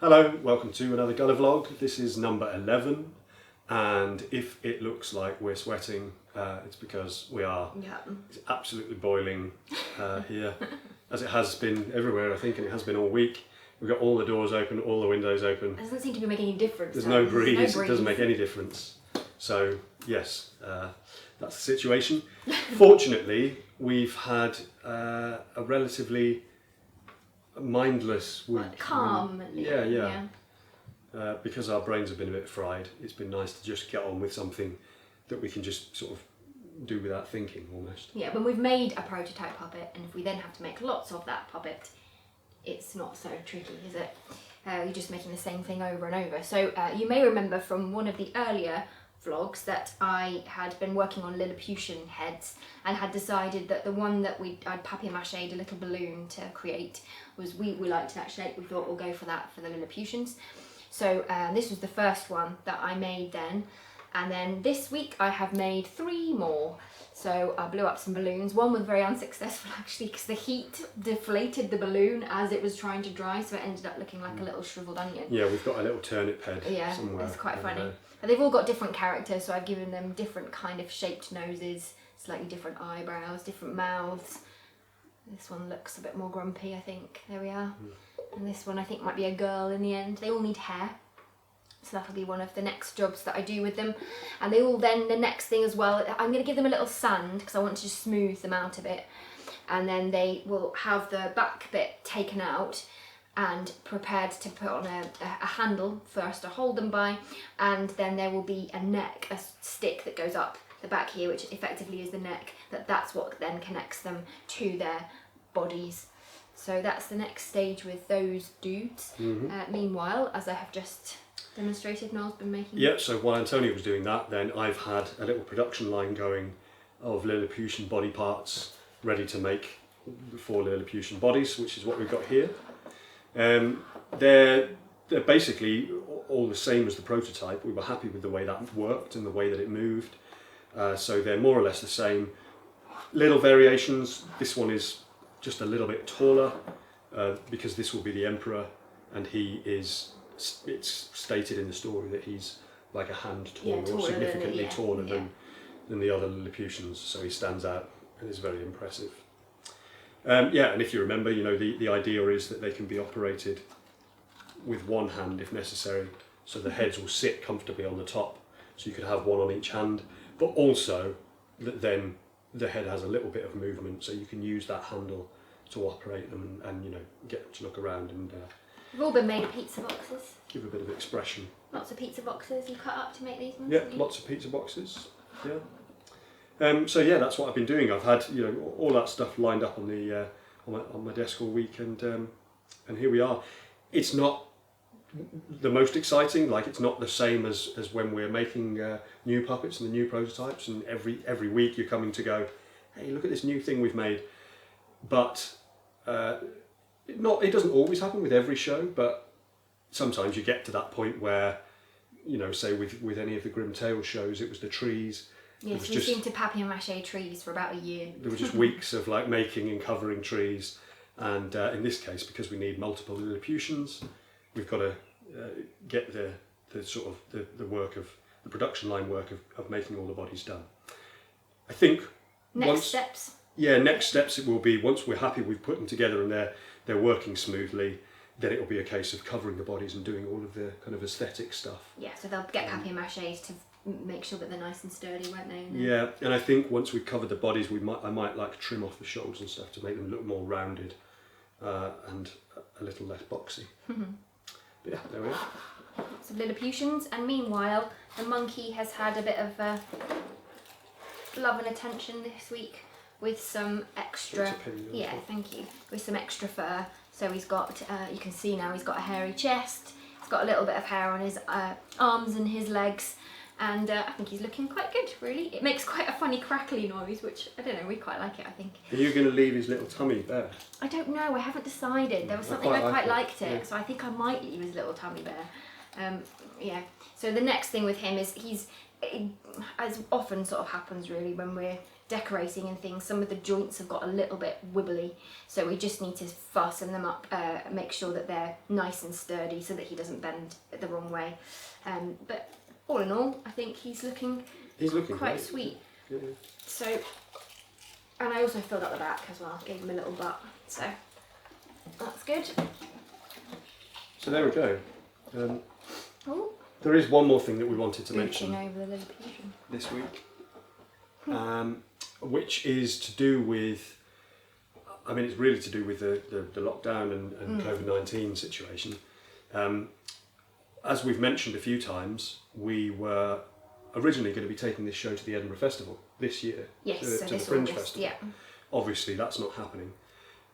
Hello, welcome to another Gulliver vlog. This is number 11, and if it looks like we're sweating, it's because we are. Yeah. It's absolutely boiling here, as it has been everywhere, I think, and it has been all week. We've got all the doors open, all the windows open. It doesn't seem to be making any difference. There's no breeze, it doesn't make any difference. So, yes, that's the situation. Fortunately, we've had a relatively mindless week. Calmly. Yeah. Because our brains have been a bit fried, it's been nice to just get on with something that we can just sort of do without thinking, almost. Yeah, when we've made a prototype puppet, and if we then have to make lots of that puppet, it's not so tricky, is it? You're just making the same thing over and over. So you may remember from one of the earlier vlogs that I had been working on Lilliputian heads and had decided that the one that I'd papier-mâchéed a little balloon to create was we liked that shape. We thought we'll go for that for the Lilliputians. So this was the first one that I made then, and then this week I have made 3 more. So I blew up some balloons. One was very unsuccessful actually because the heat deflated the balloon as it was trying to dry, so it ended up looking like a little shriveled onion. Yeah, we've got a little turnip head somewhere. Yeah, it's quite funny. But they've all got different characters, so I've given them different kind of shaped noses, slightly different eyebrows, different mouths. This one looks a bit more grumpy, I think. There we are. And this one I think might be a girl in the end. They all need hair. So that'll be one of the next jobs that I do with them. And they all then, the next thing as well, I'm going to give them a little sand because I want to just smooth them out a bit. And then they will have the back bit taken out and prepared to put on a handle first to hold them by. And then there will be a neck, a stick that goes up the back here, which effectively is the neck. That's what then connects them to their bodies. So that's the next stage with those dudes. Meanwhile, as I have just demonstrated, Noel's been making... Yeah, so while Antonio was doing that, then I've had a little production line going of Lilliputian body parts ready to make 4 Lilliputian bodies, which is what we've got here. They're basically all the same as the prototype. We were happy with the way that worked and the way that it moved. So they're more or less the same. Little variations. This one is just a little bit taller because this will be the emperor, and it's stated in the story that he's like a hand taller, or significantly taller than the other Lilliputians, so he stands out and is very impressive. And if you remember, the idea is that they can be operated with one hand if necessary, so the heads will sit comfortably on the top, so you could have one on each hand, but also that then the head has a little bit of movement, so you can use that handle to operate them and get them to look around and They've all been made of pizza boxes. give a bit of expression. Lots of pizza boxes you cut up to make these ones? Yeah, lots of pizza boxes. Yeah. So yeah, that's what I've been doing. I've had all that stuff lined up on the on my desk all week, and here we are. It's not the most exciting. Like, it's not the same as when we're making new puppets and the new prototypes. And every week you're coming to go, hey, look at this new thing we've made. But it doesn't always happen with every show. But sometimes you get to that point where, say with any of the Grim Tales shows, it was the trees. Yes, we seemed to papier-mâché trees for about a year. There were just weeks of like making and covering trees, and in this case, because we need multiple Lilliputians, we've got to get the sort of the work of the production line work of making all the bodies done. I think next steps it will be, once we're happy we've put them together and they're working smoothly, then it will be a case of covering the bodies and doing all of the kind of aesthetic stuff. Yeah, so they'll get papier-mâchés to make sure that they're nice and sturdy, won't they? Yeah, and I think once we've covered the bodies, I might like trim off the shoulders and stuff to make them look more rounded and a little less boxy. But yeah, there we are. Some Lilliputians, and meanwhile the monkey has had a bit of love and attention this week with some extra. Yeah, thank you. With some extra fur. So he's got, you can see now, he's got a hairy chest. He's got a little bit of hair on his arms and his legs. And I think he's looking quite good, really. It makes quite a funny crackly noise, which, I don't know, we quite like it, I think. Are you going to leave his little tummy bare? I don't know, I haven't decided. There was something I quite liked it, yeah. So I think I might leave his little tummy bare. Yeah, so the next thing with him is as often sort of happens really when we're decorating and things, some of the joints have got a little bit wibbly, so we just need to fasten them up, make sure that they're nice and sturdy so that he doesn't bend the wrong way. But all in all, I think he's looking quite great. sweet. Yeah. So, and I also filled up the back as well, gave him a little butt, so that's good. So there we go. Oh, There is one more thing that we wanted to mention over the Lilliputian this week, which is to do with, I mean, it's really to do with the lockdown and COVID-19 situation. As we've mentioned a few times, we were originally going to be taking this show to the Edinburgh Festival this year, Yes, to so the this Fringe August, Festival. yeah. Obviously, that's not happening.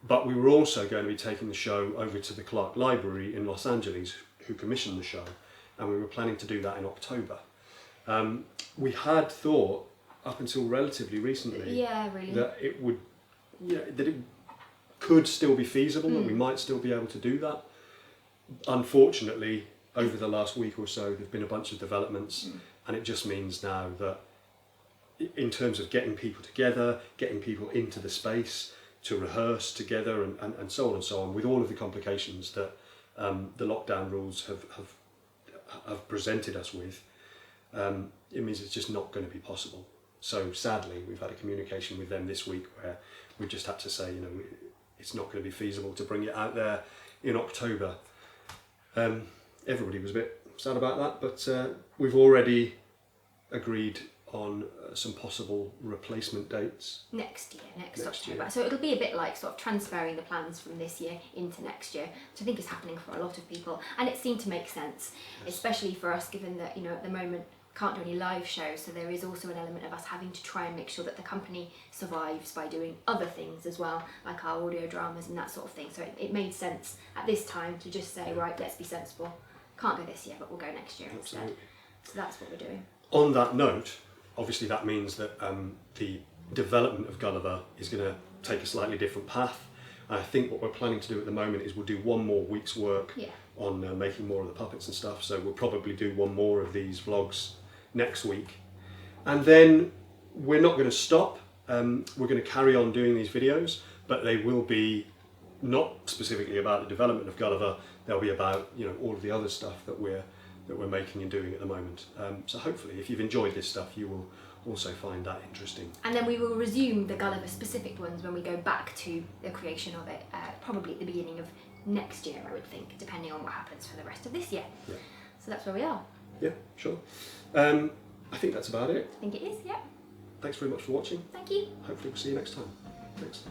But we were also going to be taking the show over to the Clark Library in Los Angeles, who commissioned the show, and we were planning to do that in October. We had thought, up until relatively recently, Really. that it would, that it could still be feasible, that we might still be able to do that. Unfortunately, over the last week or so, there've been a bunch of developments, and it just means now that in terms of getting people together, getting people into the space to rehearse together and so on and so on, with all of the complications that the lockdown rules have presented us with, it means it's just not going to be possible. So sadly, we've had a communication with them this week where we just had to say, it's not going to be feasible to bring it out there in October. Everybody was a bit sad about that, but we've already agreed on some possible replacement dates. Next October. year. So it'll be a bit like sort of transferring the plans from this year into next year, which I think is happening for a lot of people, and it seemed to make sense, especially for us, given that at the moment can't do any live shows, so there is also an element of us having to try and make sure that the company survives by doing other things as well, like our audio dramas and that sort of thing. So it made sense at this time to just say, right, let's be sensible. Can't go this year, but we'll go next year instead. So that's what we're doing. On that note, obviously that means that the development of Gulliver is going to take a slightly different path. And I think what we're planning to do at the moment is we'll do one more week's work on making more of the puppets and stuff. So we'll probably do one more of these vlogs next week. And then we're not going to stop. We're going to carry on doing these videos, but they will be not specifically about the development of Gulliver. They'll be about all of the other stuff that we're making and doing at the moment. So hopefully, if you've enjoyed this stuff, you will also find that interesting. And then we will resume the Gulliver specific ones when we go back to the creation of it, probably at the beginning of next year, I would think, depending on what happens for the rest of this year. Yeah. So that's where we are. Yeah, sure. I think that's about it. I think it is, yeah. Thanks very much for watching. Thank you. Hopefully we'll see you next time. Thanks.